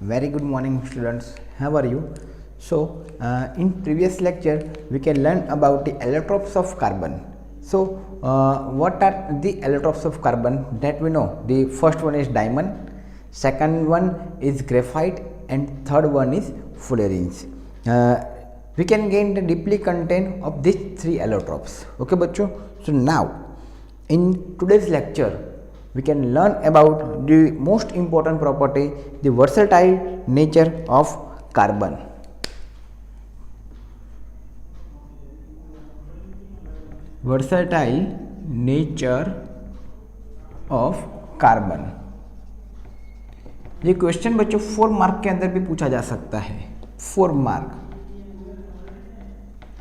Very good morning, students. How are you? So, in previous lecture, we can learn about the allotropes of carbon. So, what are the allotropes of carbon? That we know. The first one is diamond, second one is graphite, and third one is fullerenes. We can gain the deeply content of these three allotropes. Okay, bachcho. So now, in today's lecture, we can learn about the most important property, the versatile nature of carbon. Versatile nature of carbon. ये question बच्चों 4 mark के अंदर भी पूछा जा सकता है. 4 mark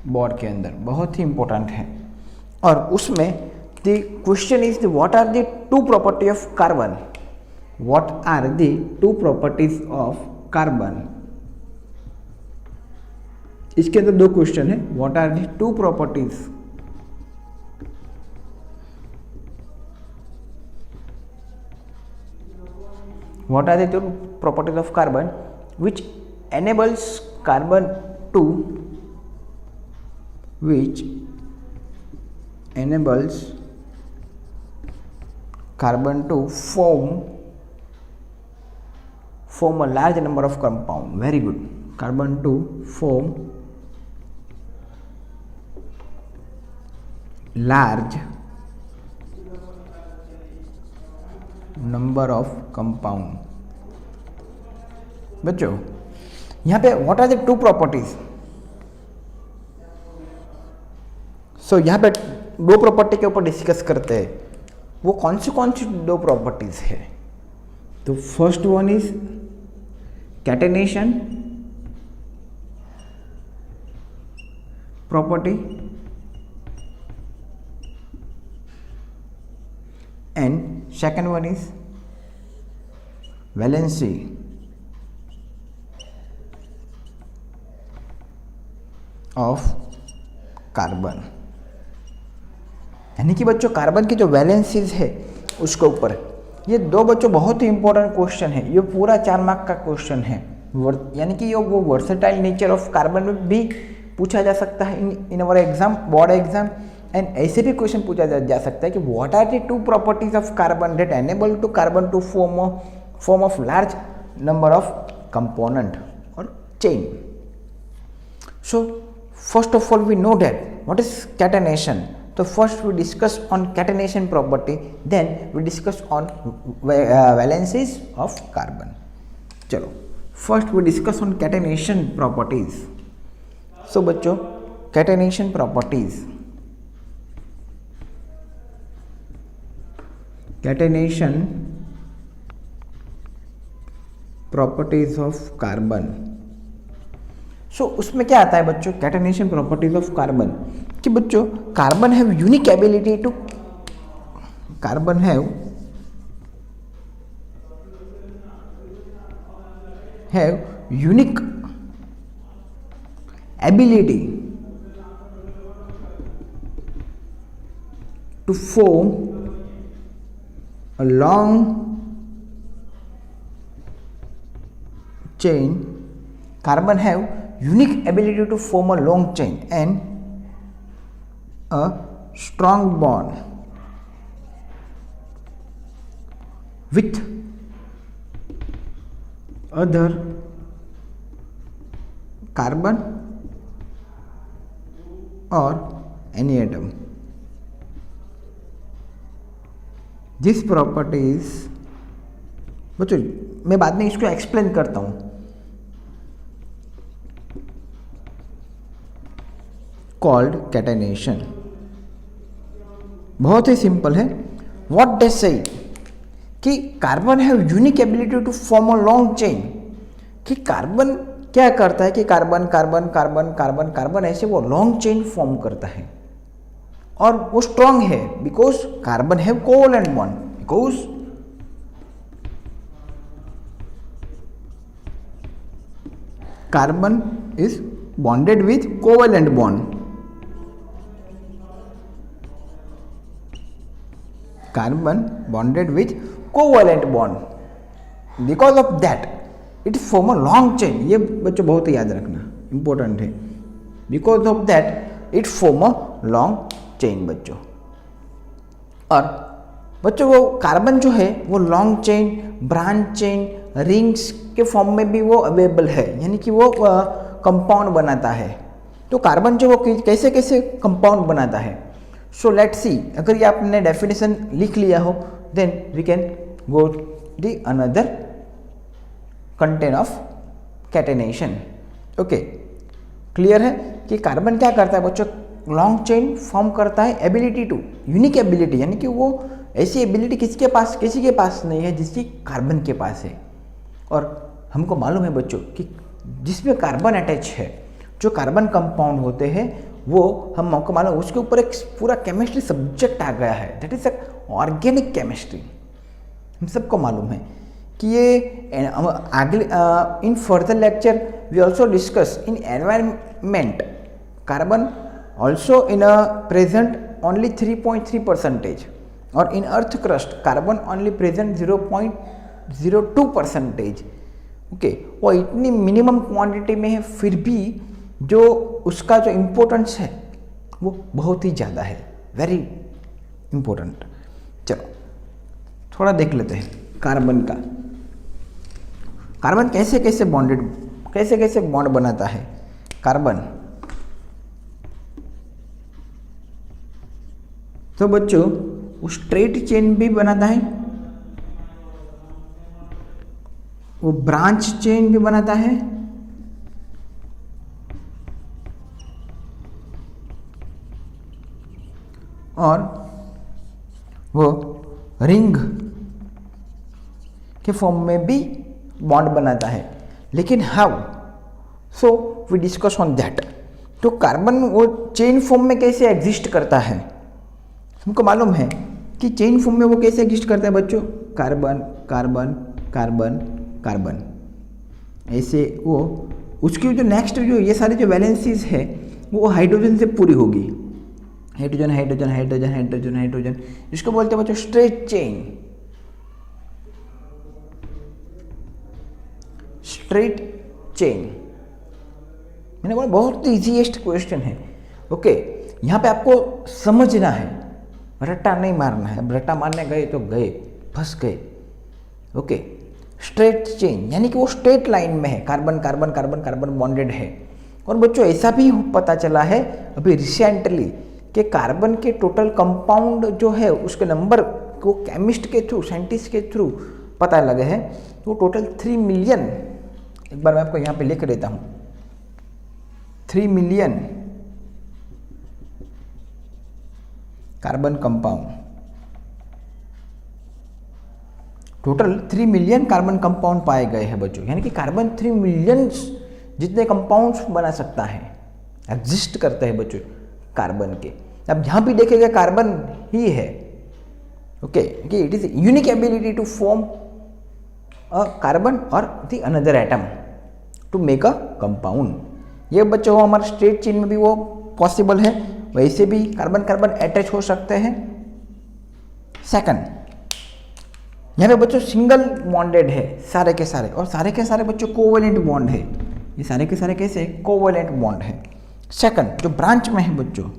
board के अंदर बहुत ही इंपॉर्टेंट है. और उसमें the question is what are the two properties of carbon? What are the two properties of carbon? इसके अंदर दो क्वेश्चन है. What are the two properties? What are the two properties of carbon which enables carbon to form a large number of compound. Very good. Carbon to form large number of compound. बच्चों यहाँ पे what are the two properties? So यहाँ पे दो property के ऊपर discuss करते हैं. वो कौन सी दो प्रॉपर्टीज है? तो first one is catenation property and second one is valency of carbon. यानी कि बच्चों कार्बन की जो वैलेंसीज है उसके ऊपर ये दो बच्चों बहुत ही इंपॉर्टेंट क्वेश्चन है. ये पूरा 4 मार्क का क्वेश्चन है. यानी कि ये वो वर्सेटाइल नेचर ऑफ कार्बन में भी पूछा जा सकता है in our exam, board exam. And ऐसे भी क्वेश्चन पूछा जा सकता है कि what are the two properties of carbon that enable to carbon to form of large number of component और chain. So first of all we know that what is catenation. So first we discuss on catenation property, then we discuss on valencies of carbon. चलो first we discuss on catenation properties. So बच्चों catenation properties of carbon. सो उसमें क्या आता है बच्चों? Catenation properties of carbon कि बच्चों carbon have unique ability to form a long chain. Carbon have unique ability to form a long chain and a strong bond with other carbon or any atom. This properties बच्चों मैं बाद में इसको explain करता हूँ. Called catenation. बहुत ही simple है. व्हाट डज से कि carbon have unique ability to form a long chain. कि कार्बन क्या करता है कि carbon carbon carbon carbon carbon ऐसे वो लॉन्ग चेन फॉर्म करता है और वो स्ट्रांग है because carbon have covalent bond. Because carbon is bonded with covalent bond. Carbon bonded with covalent bond. Because of that, it form a long chain. ये बच्चों बहुत ही याद रखना, इंपॉर्टेंट है। Because of that it form a long chain बच्चों। और बच्चों वो कार्बन जो है वो long chain, branch chain, rings के फॉर्म में भी वो अवेलेबल है, यानी कि वो कंपाउंड बनाता है। तो कार्बन जो वो कैसे कैसे कंपाउंड बनाता है, सो लेट्स सी। अगर ये आपने डेफिनेशन लिख लिया हो then we can go the another content of catenation. Okay, clear है कि कार्बन क्या करता है बच्चों, लॉन्ग चेन फॉर्म करता है, एबिलिटी टू, यूनिक एबिलिटी, यानी कि वो ऐसी एबिलिटी किसी के पास नहीं है जिसकी कार्बन के पास है। और हमको मालूम है बच्चों कि जिसमें कार्बन अटैच है, जो कार्बन कंपाउंड होते हैं, वो हमको मालूम उसके ऊपर एक पूरा केमिस्ट्री सब्जेक्ट आ गया है, दैट इज ऑर्गेनिक केमिस्ट्री। हम सबको मालूम है कि ये आगे in further lecture we also discuss in environment carbon also in a present only 3.3% और in earth crust carbon only present 0.02%। Okay, वो इतनी मिनिमम क्वांटिटी में है, फिर भी जो उसका जो इम्पोर्टेंस है वो बहुत ही ज़्यादा है, वेरी इम्पोर्टेंट। चलो थोड़ा देख लेते हैं कार्बन का। कार्बन कैसे कैसे बॉन्ड बनाता है कार्बन। तो बच्चों वो स्ट्रेट चेन भी बनाता है, वो ब्रांच चेन भी बनाता है, और वो रिंग के फॉर्म में भी बॉन्ड बनाता है। लेकिन how, so we discuss on that. तो कार्बन वो चेन फॉर्म में कैसे एग्जिस्ट करता है, हमको मालूम है कि चेन फॉर्म में वो कैसे एग्जिस्ट करता है बच्चों, कार्बन कार्बन कार्बन कार्बन, ऐसे वो उसकी जो नेक्स्ट जो ये सारी जो वैलेंसीज है वो हाइड्रोजन से पूरी होगी, hydrogen hydrogen hydrogen hydrogen hydrogen, इसको बोलते हैं बच्चों स्ट्रेट चेन। स्ट्रेट चेन मैंने बोला बहुत इजीएस्ट क्वेश्चन है। ओके, यहाँ पे आपको समझना है, रट्टा नहीं मारना है। अब रट्टा मारने गए तो गए, फंस गए। ओके, स्ट्रेट चेन यानी कि वो स्ट्रेट लाइन में है, carbon carbon carbon carbon bonded है। और बच्चों ऐसा भी पता चला है अभी रिसेंटली कि कार्बन के टोटल कंपाउंड जो है उसके नंबर को केमिस्ट के थ्रू, साइंटिस्ट के थ्रू पता लगे हैं, तो टोटल 3 मिलियन, एक बार मैं आपको यहाँ पे लिख देता हूँ, 3 million carbon compound, total 3 million carbon compound पाए गए हैं बच्चों। यानी कि कार्बन 3 मिलियन जितने कंपाउंड्स बना सकता है, एग्जिस्ट करते हैं बच्चों कार्बन के। अब यहाँ भी देखेगा कार्बन ही है। ओके, कि it is unique ability to form a carbon और the another atom to make a compound. ये बच्चों हमारे स्ट्रेट चेन में भी वो पॉसिबल है, वैसे भी कार्बन कार्बन अटैच हो सकते हैं। सेकंड, यहाँ पे बच्चों सिंगल बॉन्डेड है सारे के सारे, और सारे के सारे बच्चों कोवेलेंट बॉन्ड है। ये सारे के सारे कैसे कोवेलेंट बॉन्ड है। सेकंड, जो ब्रांच में है बच्चों,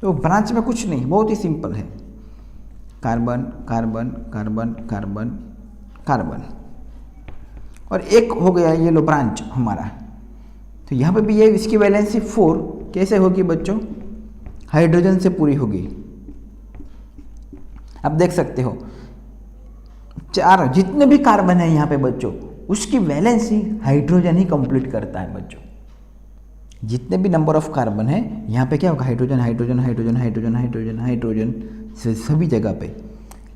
तो ब्रांच में कुछ नहीं, बहुत ही सिंपल है, carbon carbon carbon carbon carbon, और एक हो गया ये लो ब्रांच हमारा। तो यहाँ पे भी ये इसकी वैलेंसी 4 कैसे होगी बच्चों, हाइड्रोजन से पूरी होगी। अब देख सकते हो 4 जितने भी कार्बन है यहाँ पे बच्चों, उसकी वैलेंसी हाइड्रोजन ही कंप्लीट करता है बच्चों। जितने भी नंबर ऑफ कार्बन है यहाँ पे क्या होगा, hydrogen hydrogen hydrogen hydrogen hydrogen hydrogen सभी जगह पे।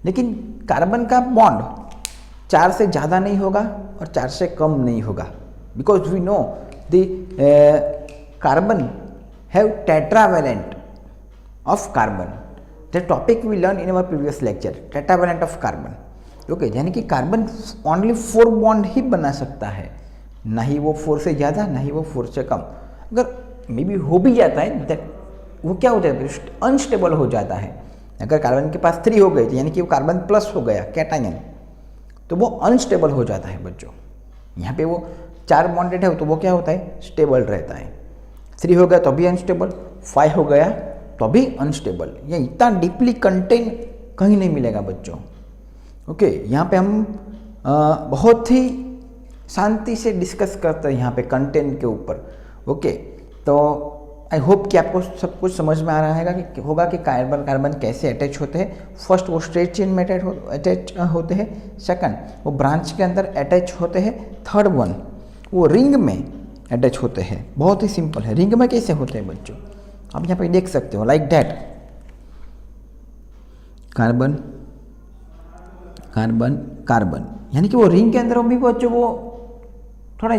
लेकिन कार्बन का बॉन्ड 4 से ज़्यादा नहीं होगा और 4 से कम नहीं होगा, because we know the carbon have tetravalent of carbon. The topic we learn in our previous lecture, tetravalent of carbon. Okay, यानी कि कार्बन ओनली 4 बॉन्ड ही बना सकता है, ना ही वो 4 से ज़्यादा, ना ही वो 4 से कम। अगर मे बी हो भी जाता है दैट वो क्या हो जाता है, अनस्टेबल हो जाता है। अगर कार्बन के पास 3 हो गए, यानी कि वो कार्बन प्लस हो गया कैटायन, तो वो अनस्टेबल हो जाता है बच्चों। यहाँ पे वो 4 बॉन्डेड है तो वो क्या होता है, स्टेबल रहता है। 3 हो गया तो भी अनस्टेबल, 5 हो गया तो भी अनस्टेबल। ये इतना डीपली कंटेन कहीं नहीं मिलेगा बच्चों। ओके, यहाँ पे हम बहुत ही शांति से डिस्कस करते हैं यहाँ पे कंटेंट के ऊपर। ओके, तो आई होप कि आपको सब कुछ समझ में आ रहा है कि होगा कि कार्बन कार्बन कैसे अटैच होते हैं। फर्स्ट वो स्ट्रेट चेन में अटैच होते हैं, सेकंड वो ब्रांच के अंदर अटैच होते हैं, थर्ड वन वो रिंग में अटैच होते हैं। बहुत ही सिंपल है। रिंग में कैसे होते हैं बच्चों, आप यहाँ पे देख सकते हो like that, carbon carbon carbon, यानी कि वो रिंग के अंदर भी बच्चों वो थोड़ा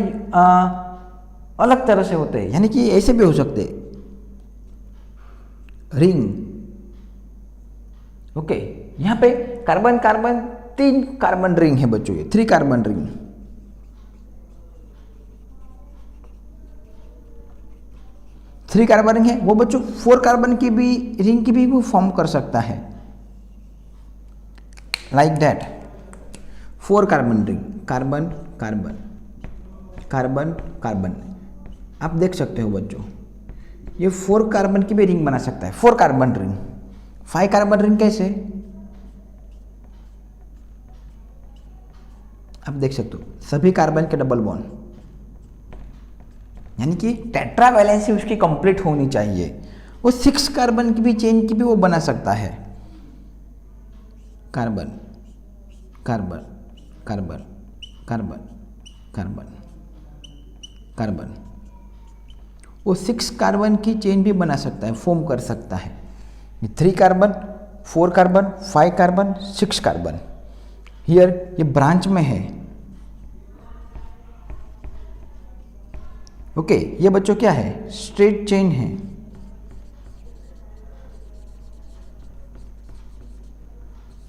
अलग तरह से होते हैं, यानी कि ऐसे भी हो सकते हैं रिंग। ओके, यहाँ पे कार्बन कार्बन 3 कार्बन रिंग है बच्चों, ये 3 carbon ring. Three carbon ring है वो बच्चों 4 कार्बन की भी रिंग की भी वो फॉर्म कर सकता है like that. 4 carbon ring, carbon carbon carbon carbon, आप देख सकते हो बच्चों ये 4 कार्बन की भी रिंग बना सकता है, 4 कार्बन रिंग। 5 कार्बन रिंग कैसे, आप देख सकते हो सभी कार्बन के डबल बॉन्ड, यानी कि टेट्रा वैलेंसी उसकी कंप्लीट होनी चाहिए। वो 6 कार्बन की भी चेन की भी वो बना सकता है, carbon carbon carbon carbon carbon carbon, वो 6 कार्बन की चेन भी बना सकता है, फॉर्म कर सकता है। 3 carbon, 4 carbon, 5 carbon, 6 carbon, here ये ब्रांच में है। ओके, ये बच्चों क्या है, स्ट्रेट चेन है।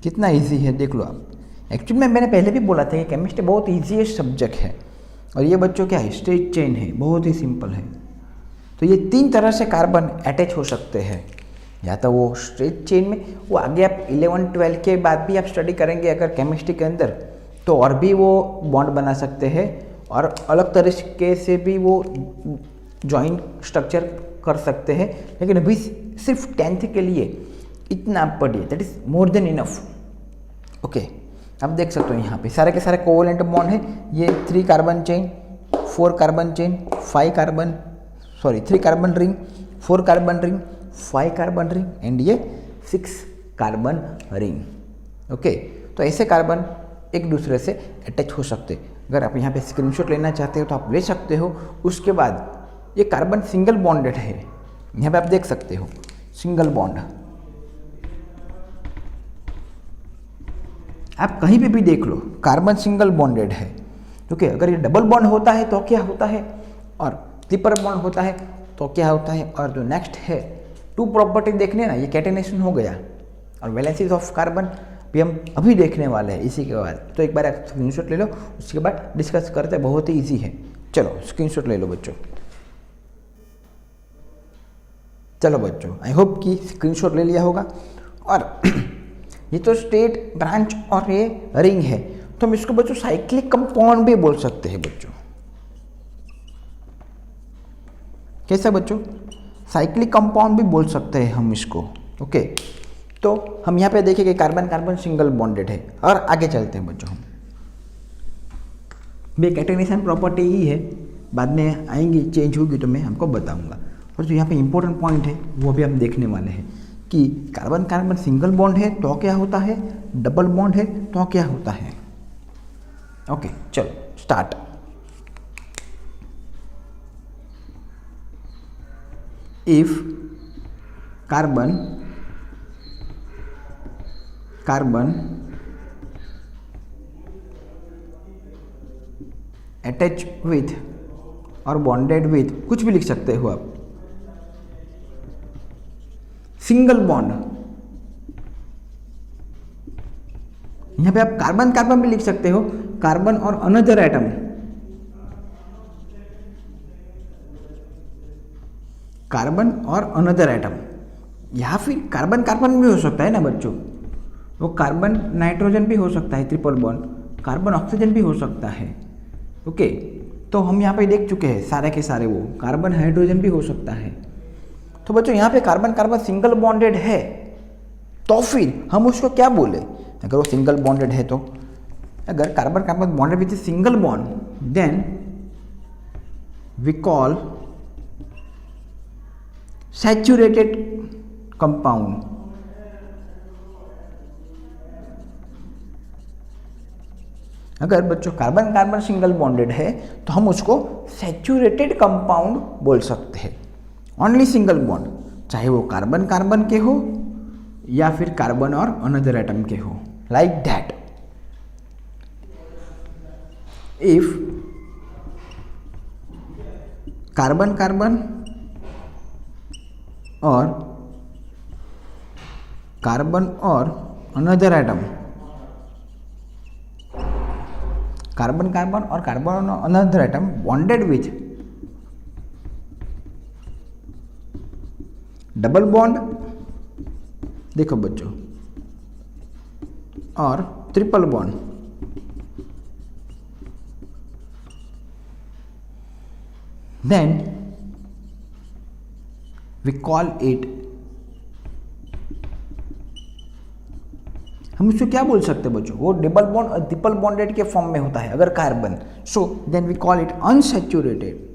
कितना इजी है देख लो आप। एक्चुअली में मैंने पहले भी बोला था कि केमिस्ट्री बहुत इजीएस्ट सब्जेक्ट है, और ये बच्चों क्या है, स्ट्रेट चेन है, बहुत ही सिंपल है। तो ये 3 तरह से कार्बन अटैच हो सकते हैं, या तो वो स्ट्रेट चेन में, वो आगे आप 11-12 के बाद भी आप स्टडी करेंगे अगर केमिस्ट्री के अंदर, तो और भी वो बॉन्ड बना सकते हैं, और अलग तरीके से भी वो जॉइंट स्ट्रक्चर कर सकते हैं। लेकिन अभी सिर्फ 10th के लिए इतना आप पढ़िए, that is more than enough. Okay, आप देख सकते हो यहाँ पे सारे के सारे कोवलेंट बॉन्ड है। ये 3 carbon chain, 4 carbon chain, 3 carbon ring, 4 carbon ring, 5 carbon ring and ये 6 कार्बन रिंग। ओके, तो ऐसे कार्बन एक दूसरे से अटैच हो सकते हैं। अगर आप यहाँ पे स्क्रीनशॉट लेना चाहते हो तो आप ले सकते हो। उसके बाद ये कार्बन सिंगल बॉन्डेड है, यहाँ पे आप देख सकते हो सिंगल बॉन्ड, आप कहीं पे भी देख लो कार्बन सिंगल बॉन्डेड है। ओके, अगर ये डबल बॉन्ड होता है तो क्या होता है, और ट्रिपल बॉन्ड होता है तो क्या होता है। और जो नेक्स्ट है 2 प्रॉपर्टी देखने ना, ये कैटेनेशन हो गया, और वैलेंसीज ऑफ कार्बन भी हम अभी देखने वाले हैं इसी के बाद। तो एक बार आप स्क्रीनशॉट ले लो, उसके बाद डिस्कस करते हैं, बहुत ही ईजी है। चलो स्क्रीनशॉट ले लो बच्चों। चलो बच्चों, आई होप कि स्क्रीनशॉट ले लिया होगा। और ये तो स्टेट, ब्रांच और ये रिंग है, तो हम इसको बच्चों साइक्लिक कंपाउंड भी बोल सकते हैं बच्चों। कैसा बच्चों, साइक्लिक कंपाउंड भी बोल सकते हैं हम इसको। ओके, तो हम यहाँ पे देखें कि कार्बन कार्बन सिंगल बॉन्डेड है, और आगे चलते हैं बच्चों। हम ये कैटेनेशन प्रॉपर्टी ही है, बाद में आएंगी, चेंज होगी तो मैं हमको बताऊंगा। और जो यहाँ पे इंपॉर्टेंट पॉइंट है वो भी हम देखने वाले हैं कि कार्बन कार्बन सिंगल बॉन्ड है तो क्या होता है, डबल बॉन्ड है तो क्या होता है। ओके, चलो start. If carbon carbon attach with और बॉन्डेड विथ, कुछ भी लिख सकते हो आप, सिंगल बॉन्ड, यहां पे आप कार्बन कार्बन भी लिख सकते हो, कार्बन और अनदर एटम, कार्बन और अनदर एटम, या फिर कार्बन कार्बन भी हो सकता है ना बच्चों, वो कार्बन नाइट्रोजन भी हो सकता है ट्रिपल बॉन्ड, कार्बन ऑक्सीजन भी हो सकता है। ओके, तो हम यहाँ पे देख चुके हैं सारे के सारे, वो कार्बन हाइड्रोजन भी हो सकता है। तो बच्चों यहाँ पे कार्बन कार्बन सिंगल बॉन्डेड है, तो फिर हम उसको क्या बोले, अगर वो सिंगल बॉन्डेड है तो, अगर carbon carbon bonded with single bond, then we call saturated compound. अगर बच्चों कार्बन कार्बन सिंगल बॉन्डेड है तो हम उसको सैचुरेटेड कंपाउंड बोल सकते हैं। ओनली सिंगल बॉन्ड, चाहे वो कार्बन कार्बन के हो या फिर कार्बन और अनदर एटम के हो, like that. If carbon carbon और अनदर एटम, कार्बन कार्बन और कार्बन और another atom bonded with double bond, देखो बच्चों, और triple bond, then we call it, हम उसको क्या बोल सकते हैं बच्चों, वो डबल बॉन्ड और ट्रिपल बॉन्डेड के फॉर्म में होता है अगर carbon, so then we call it unsaturated.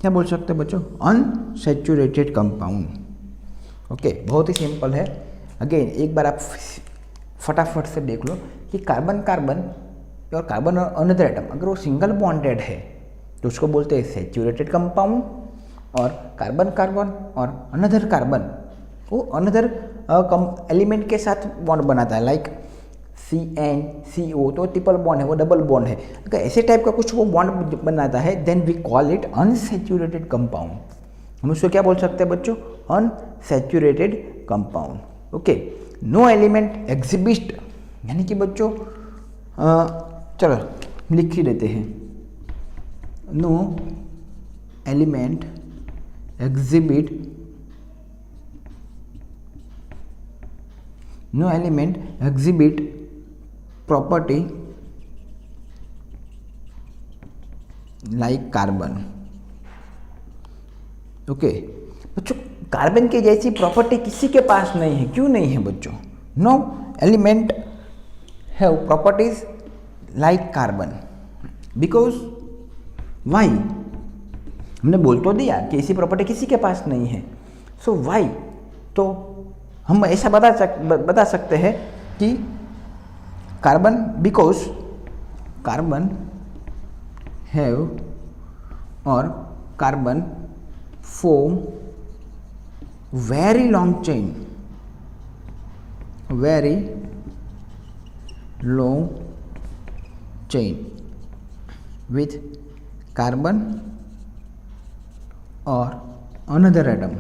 क्या बोल सकते हैं बच्चों, अनसैचुरेटेड कंपाउंड। ओके, बहुत ही सिंपल है। अगेन एक बार आप फटाफट से देख लो कि कार्बन कार्बन और कार्बन और अनदर एटम अगर वो सिंगल बॉन्डेड है तो उसको बोलते हैं सैचुरेटेड कंपाउंड, और कार्बन कार्बन और अनदर कार्बन वो अनदर एलिमेंट के साथ बॉन्ड बनाता है, लाइक CnCO, तो ट्रिपल बॉन्ड है, वो डबल बॉन्ड है। अगर ऐसे टाइप का कुछ वो बॉन्ड बनाता है, then we call it unsaturated compound. हम उसको क्या बोल सकते हैं बच्चों, unsaturated compound. Okay, no element exhibit, यानी कि बच्चों चलो लिख ही देते हैं, no element exhibit property like carbon। Okay बच्चों, कार्बन की जैसी प्रॉपर्टी किसी के पास नहीं है। क्यों नहीं है बच्चों? No element have properties like carbon, because why, हमने बोल तो दिया कि ऐसी प्रॉपर्टी किसी के पास नहीं है, सो वाई, तो हम ऐसा बता सकते हैं कि कार्बन, बिकॉज कार्बन हैव और carbon form very long chain with carbon और अनदर एटम।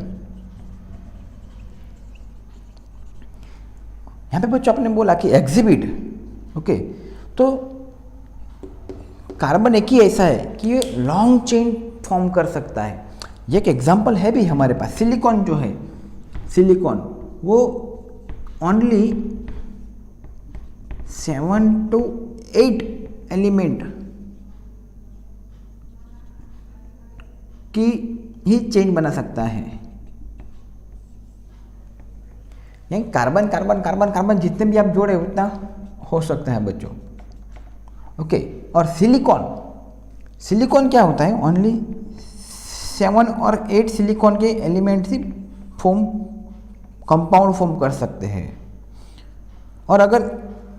यहाँ पे बच्चों आपने बोला कि एग्जिबिट, ओके, तो कार्बन एक ही ऐसा है कि ये लॉन्ग चेन फॉर्म कर सकता है। ये एक एग्जांपल है भी हमारे पास, सिलिकॉन जो है, सिलिकॉन वो ओनली 7 to 8 एलिमेंट की ही चेन बना सकता है। यानी कार्बन कार्बन कार्बन कार्बन जितने भी आप जोड़े उतना हो सकता है बच्चों। ओके, और सिलिकॉन क्या होता है, ओनली 7 और 8 सिलिकॉन के एलिमेंट ही कंपाउंड फॉर्म कर सकते हैं। और अगर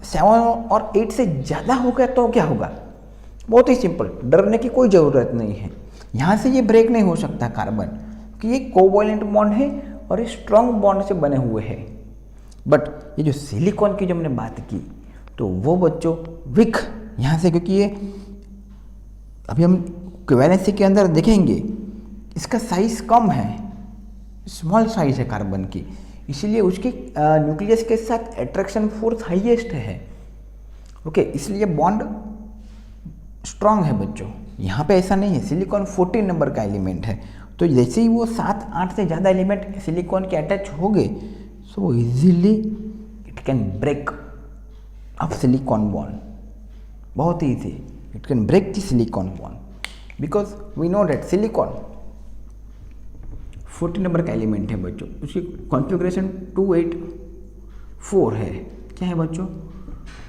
7 और 8 से ज़्यादा हो गया तो क्या होगा? बहुत ही सिंपल, डरने की कोई ज़रूरत नहीं है। यहाँ से ये ब्रेक नहीं हो सकता कार्बन, कि ये कोवैलेंट बॉन्ड है और ये स्ट्रॉन्ग बॉन्ड से बने हुए हैं। बट ये जो सिलिकॉन की जो हमने बात की, तो वो बच्चों वीक यहाँ से, क्योंकि ये अभी हम कोवैलेंसी के अंदर देखेंगे, इसका साइज कम है, स्मॉल साइज है कार्बन की, इसीलिए उसकी न्यूक्लियस के साथ अट्रैक्शन फोर्स हाईएस्ट है। ओके, इसलिए बॉन्ड स्ट्रांग है बच्चों। यहाँ पे ऐसा नहीं है, सिलिकॉन 14 नंबर का एलिमेंट है, तो जैसे ही वो 7-8 से ज़्यादा एलिमेंट सिलिकॉन के अटैच हो गए, सो वो easily can break up silicon bond, बहुत ही easy, it can break the silicon bond because we know that silicon 14 number का एलिमेंट है बच्चों, उसकी कॉन्फ़िगरेशन 284 है। क्या है बच्चों?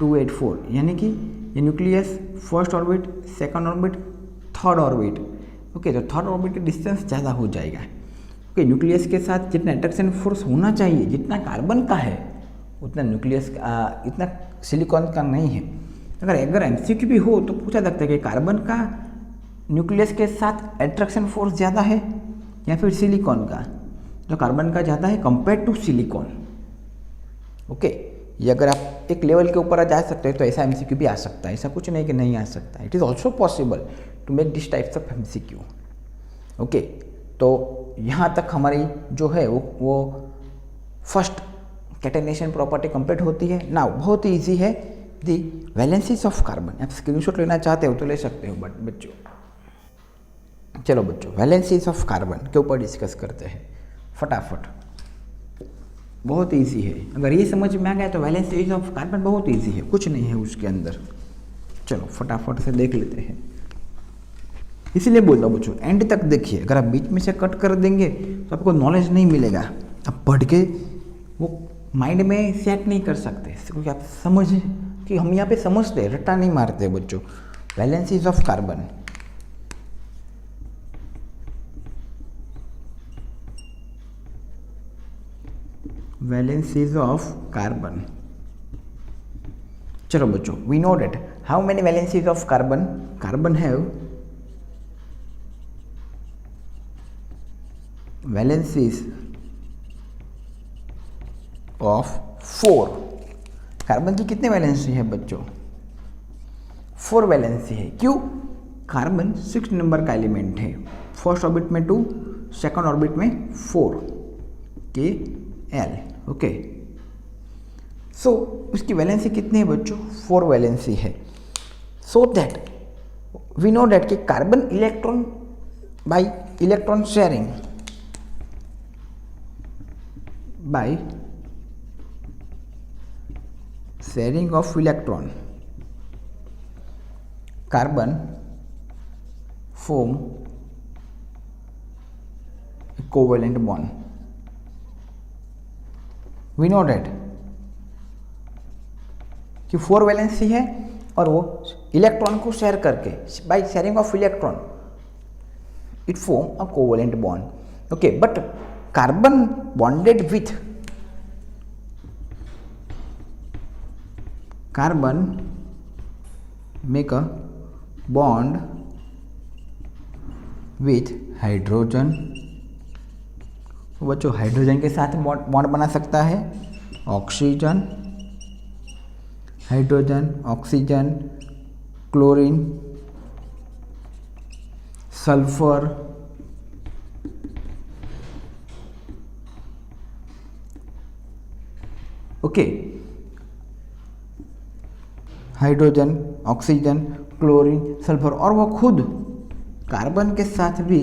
284, यानी कि ये nucleus first orbit, second orbit, third orbit. Okay, तो थर्ड ऑर्बिट की डिस्टेंस ज़्यादा हो जाएगा। ओके, न्यूक्लियस के साथ जितना अट्रैक्शन फोर्स होना चाहिए, जितना कार्बन का है उतना न्यूक्लियस इतना सिलिकॉन का नहीं है। अगर एमसीक्यू भी हो तो पूछा सकता है कि कार्बन का न्यूक्लियस के साथ अट्रैक्शन फोर्स ज़्यादा है या फिर सिलिकॉन का? जो कार्बन का ज़्यादा है कंपेयर टू सिलिकॉन। ओके, ये अगर आप एक लेवल के ऊपर जा सकते हैं तो ऐसा एमसीक्यू भी आ सकता है, ऐसा कुछ नहीं कि नहीं आ सकता। It is also possible to make this types of MCQ. Okay, तो यहाँ तक हमारी जो है वो फर्स्ट कैटेनेशन प्रॉपर्टी कंप्लीट होती है। नाउ बहुत ही ईजी है दी वैलेंसीज ऑफ कार्बन। आप स्क्रीनशॉट लेना चाहते हो तो ले सकते हो, बट बच्चों चलो बच्चों वैलेंसीज ऑफ कार्बन के ऊपर डिस्कस करते हैं फटाफट। बहुत ईजी है, अगर ये समझ में आ गया तो वैलेंसीज ऑफ कार्बन बहुत ईजी है, कुछ नहीं है उसके अंदर। चलो फटाफट से देख लेते हैं। इसलिए बोलता हूँ बच्चों एंड तक देखिए, अगर आप बीच में से कट कर देंगे तो आपको नॉलेज नहीं मिलेगा, आप पढ़ के वो माइंड में सेट नहीं कर सकते, क्योंकि आप समझ कि हम यहाँ पे समझते रट्टा नहीं मारते बच्चों। Valencies of carbon, valencies of carbon. चलो बच्चों, we know that how many valencies of carbon? Carbon have valencies of 4। Carbon की कितने वैलेंसी है बच्चों? 4 वैलेंसी है। क्यों? कार्बन 6 नंबर का एलिमेंट है, फर्स्ट ऑर्बिट में 2, सेकंड ऑर्बिट में 4 के एल। ओके, सो उसकी वैलेंसी कितनी है बच्चों? 4 वैलेंसी है। So that we know that कि carbon electron by electron sharing by sharing of electron, carbon form a covalent bond. We know that कि 4 वैलेंसी है और वो इलेक्ट्रॉन को शेयर करके by sharing of electron it form a covalent bond. Okay, but carbon bonded with carbon make a bond with hydrogen. बच्चों hydrogen के साथ bond बना सकता है oxygen, hydrogen, oxygen, chlorine, sulphur, okay, hydrogen, oxygen, chlorine, sulphur, और वो खुद carbon के साथ भी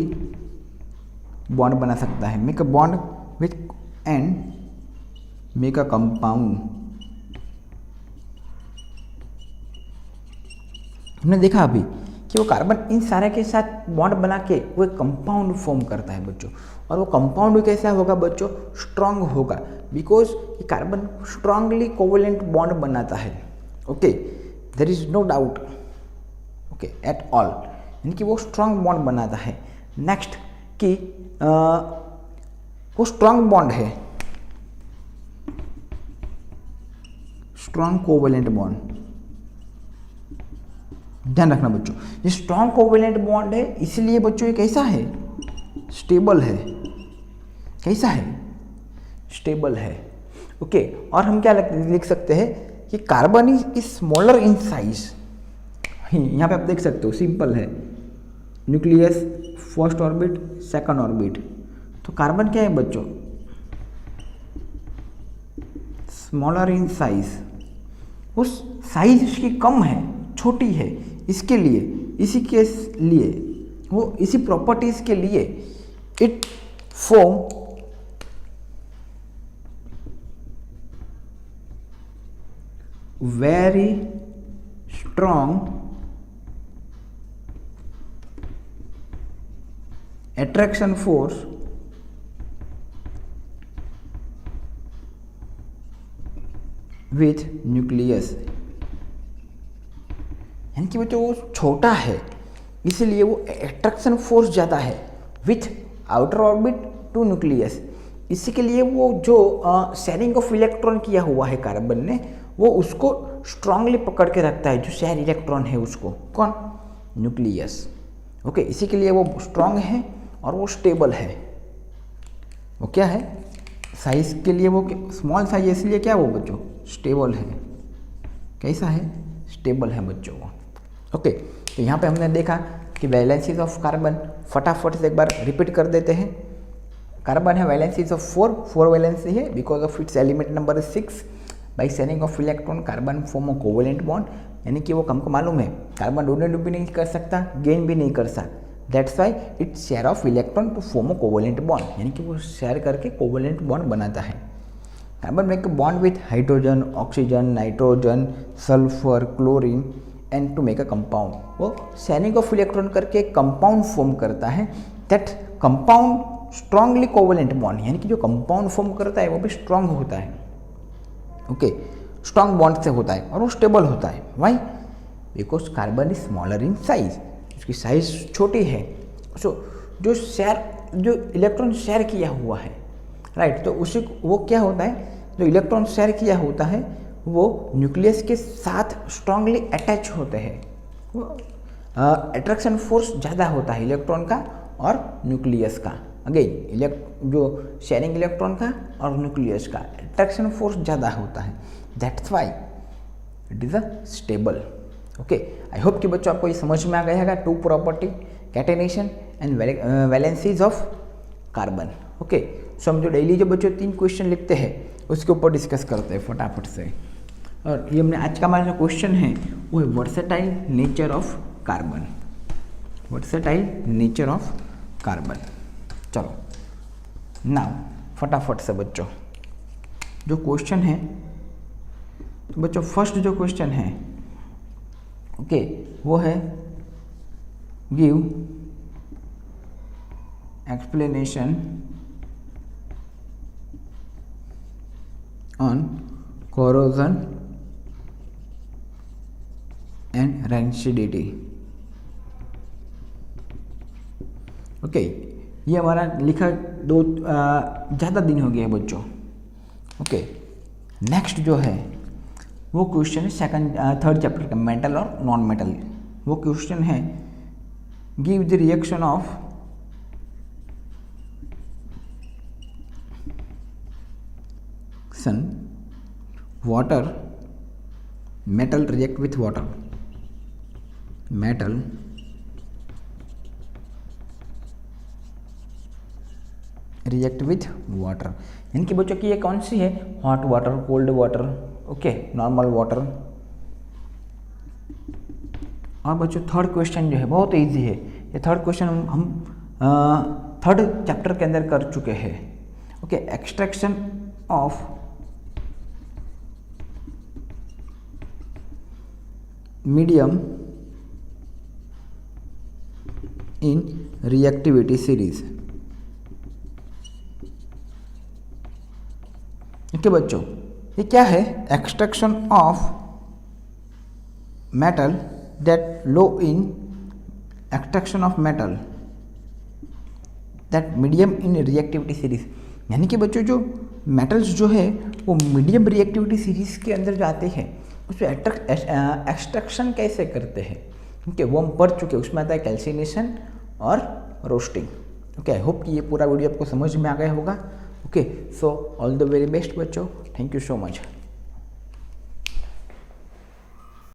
बॉन्ड बना सकता है। Make a bond with and make a compound. हमने देखा अभी कि वो कार्बन इन सारे के साथ बॉन्ड बना के वो एक कंपाउंड फॉर्म करता है बच्चों, और वो कंपाउंड कैसा होगा बच्चों? स्ट्रांग होगा, बिकॉज ये कार्बन स्ट्रांगली कोवेलेंट बॉन्ड बनाता है। Okay, there is no doubt okay at all, यानी कि वो स्ट्रांग बॉन्ड बनाता है। नेक्स्ट कि वो स्ट्रांग बॉन्ड है, स्ट्रांग कोवेलेंट बॉन्ड। ध्यान रखना बच्चों, ये स्ट्रांग कोवेलेंट बॉन्ड है, इसलिए बच्चों ये कैसा है? स्टेबल है। कैसा है? स्टेबल है। ओके, और हम क्या लिख सकते हैं कि carbon is smaller in size. यहाँ पे आप देख सकते हो, सिंपल है, nucleus first orbit, second orbit. तो कार्बन क्या है बच्चों? Smaller in size. उस साइज उसकी कम है, छोटी है, इसके लिए, इसी के लिए, वो इसी प्रॉपर्टीज के लिए it form very strong attraction force with nucleus, यानी कि बच्चों वो छोटा है इसलिए वो एट्रैक्शन फोर्स ज़्यादा है with outer orbit to nucleus. इसी के लिए वो जो शेयरिंग ऑफ इलेक्ट्रॉन किया हुआ है कार्बन ने, वो उसको स्ट्रांगली पकड़ के रखता है, जो शेयर इलेक्ट्रॉन है उसको, कौन, न्यूक्लियस। ओके, इसी के लिए वो स्ट्रांग है और वो स्टेबल है। वो क्या है, साइज के लिए वो स्मॉल साइज है इसलिए क्या वो बच्चों स्टेबल है। कैसा है, स्टेबल है बच्चों वो। ओके, तो यहाँ पे हमने देखा कि वैलेंसीज ऑफ कार्बन, फटाफट से एक बार रिपीट कर देते हैं। कार्बन है वैलेंसीज ऑफ 4 वैलेंसी है because of its element number 6। By sharing of electron carbon form a covalent bond, यानी कि वो हमको मालूम है कार्बन डोनेट भी नहीं कर सकता, गेन भी नहीं कर सकता। That's why its share of electron to form a covalent bond, यानी कि वो शेयर करके कोवेलेंट बॉन्ड बनाता है। Carbon make bond with hydrogen, oxygen, nitrogen, sulphur, chlorine and to make a compound. वो शेयरिंग ऑफ इलेक्ट्रॉन करके एक compound form करता है। That compound strongly covalent bond, यानी कि जो कंपाउंड फॉर्म करता है वो भी स्ट्रांग होता है। ओके, स्ट्रांग बॉन्ड से होता है और वो स्टेबल होता है। Why, because carbon is smaller in size, उसकी साइज छोटी है। सो जो इलेक्ट्रॉन शेयर किया हुआ है, राइट, तो उसी वो क्या होता है, जो इलेक्ट्रॉन शेयर किया होता है वो न्यूक्लियस के साथ स्ट्रांगली अटैच होते हैं। वो अट्रैक्शन फोर्स ज़्यादा होता है इलेक्ट्रॉन का और न्यूक्लियस का। अगेन जो शेयरिंग इलेक्ट्रॉन का और न्यूक्लियस का अट्रैक्शन फोर्स ज़्यादा होता है। That's why it is a stable. Okay, I hope कि बच्चों आपको ये समझ में आ गया है two property, catenation and valencies of carbon. Okay, so हम जो डेली जो बच्चों 3 क्वेश्चन लिखते हैं उसके ऊपर डिस्कस करते हैं फटाफट से। और ये हमने आज का हमारा जो क्वेश्चन है वो है versatile nature of carbon, versatile nature of carbon. चलो नाउ फटाफट से बच्चों जो क्वेश्चन है, तो बच्चों फर्स्ट जो क्वेश्चन है ओके वो है give explanation on corrosion and rancidity। Okay, ये हमारा लिखा ज़्यादा दिन हो गया है बच्चों। ओके, नेक्स्ट जो है वो क्वेश्चन है थर्ड चैप्टर का, मेटल और नॉन मेटल। वो क्वेश्चन है give the reaction of water, metal react with water, metal react with water, यानी कि बच्चों की ये कौन सी है, hot water, cold water, okay, normal water. और बच्चों थर्ड क्वेश्चन जो है बहुत इजी है। ये थर्ड क्वेश्चन हम थर्ड चैप्टर के अंदर कर चुके हैं। Okay, extraction of medium in reactivity series. Okay बच्चों, ये क्या है, extraction of metal that low in extraction of metal that medium in reactivity series, यानी कि बच्चों जो मेटल्स जो है वो मीडियम रिएक्टिविटी सीरीज के अंदर जाते हैं, उसमें एक्सट्रैक्शन कैसे करते हैं, ओके, वो हम पढ़ चुके हैं। उसमें आता है कैल्सिनेशन और रोस्टिंग। ओके, आई होप कि ये पूरा वीडियो आपको समझ में आ गया होगा। Okay, so all the very best बच्चों, थैंक यू सो मच।